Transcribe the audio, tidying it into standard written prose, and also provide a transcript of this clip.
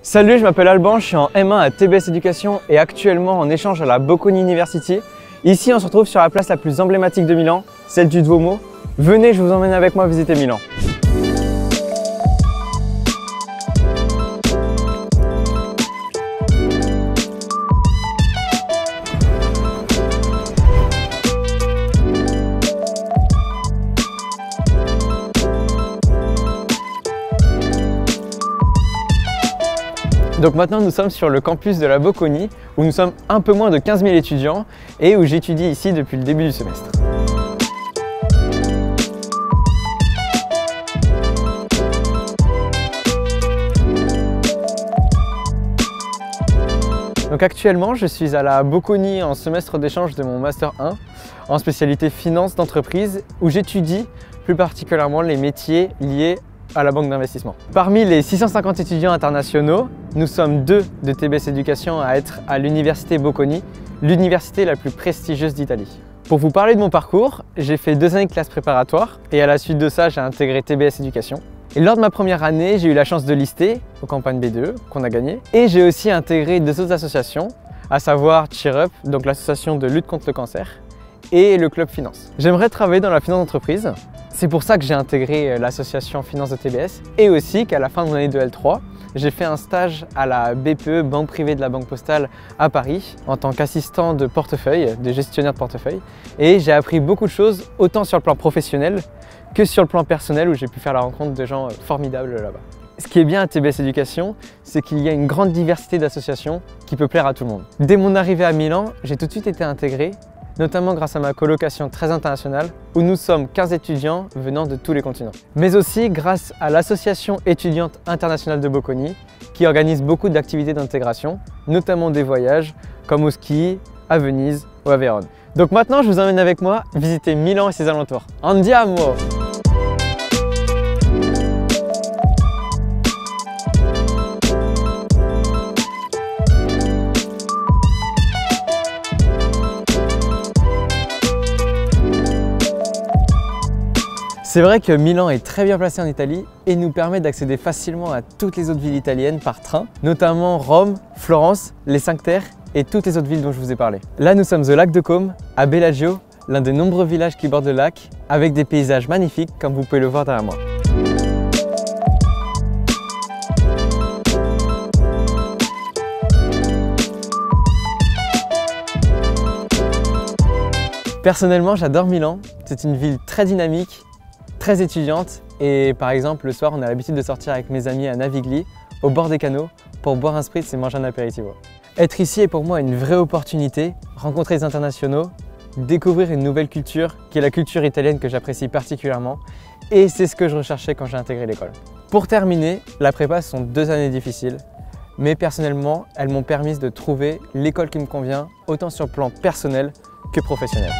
Salut, je m'appelle Alban, je suis en M1 à TBS Éducation et actuellement en échange à la Bocconi University. Ici, on se retrouve sur la place la plus emblématique de Milan, celle du Duomo. Venez, je vous emmène avec moi visiter Milan. Donc maintenant nous sommes sur le campus de la Bocconi où nous sommes un peu moins de 15 000 étudiants et où j'étudie ici depuis le début du semestre. Donc actuellement je suis à la Bocconi en semestre d'échange de mon Master 1 en spécialité finance d'entreprise où j'étudie plus particulièrement les métiers liés à la banque d'investissement. Parmi les 650 étudiants internationaux, nous sommes 2 de TBS Éducation à être à l'université Bocconi, l'université la plus prestigieuse d'Italie. Pour vous parler de mon parcours, j'ai fait 2 années de classe préparatoire et à la suite de ça, j'ai intégré TBS Éducation. Et lors de ma première année, j'ai eu la chance de lister aux campagnes B2 qu'on a gagné et j'ai aussi intégré 2 autres associations, à savoir Cheer Up, donc l'association de lutte contre le cancer, et le club finance. J'aimerais travailler dans la finance d'entreprise. C'est pour ça que j'ai intégré l'association finance de TBS et aussi qu'à la fin de mon année de L3, j'ai fait un stage à la BPE, banque privée de la Banque Postale à Paris en tant qu'assistant de portefeuille, de gestionnaire de portefeuille. Et j'ai appris beaucoup de choses, autant sur le plan professionnel que sur le plan personnel où j'ai pu faire la rencontre de gens formidables là-bas. Ce qui est bien à TBS Éducation, c'est qu'il y a une grande diversité d'associations qui peut plaire à tout le monde. Dès mon arrivée à Milan, j'ai tout de suite été intégré, notamment grâce à ma colocation très internationale où nous sommes 15 étudiants venant de tous les continents. Mais aussi grâce à l'association étudiante internationale de Bocconi qui organise beaucoup d'activités d'intégration, notamment des voyages comme au ski, à Venise ou à Vérone. Donc maintenant je vous emmène avec moi visiter Milan et ses alentours. Andiamo! C'est vrai que Milan est très bien placé en Italie et nous permet d'accéder facilement à toutes les autres villes italiennes par train, notamment Rome, Florence, les 5 Terres et toutes les autres villes dont je vous ai parlé. Là, nous sommes au lac de Côme, à Bellagio, l'un des nombreux villages qui bordent le lac, avec des paysages magnifiques comme vous pouvez le voir derrière moi. Personnellement, j'adore Milan. C'est une ville très dynamique, très étudiante et par exemple le soir on a l'habitude de sortir avec mes amis à Navigli au bord des canaux pour boire un spritz et manger un apéritivo. Être ici est pour moi une vraie opportunité, rencontrer des internationaux, découvrir une nouvelle culture qui est la culture italienne que j'apprécie particulièrement et c'est ce que je recherchais quand j'ai intégré l'école. Pour terminer, la prépa sont 2 années difficiles mais personnellement elles m'ont permis de trouver l'école qui me convient autant sur le plan personnel que professionnel.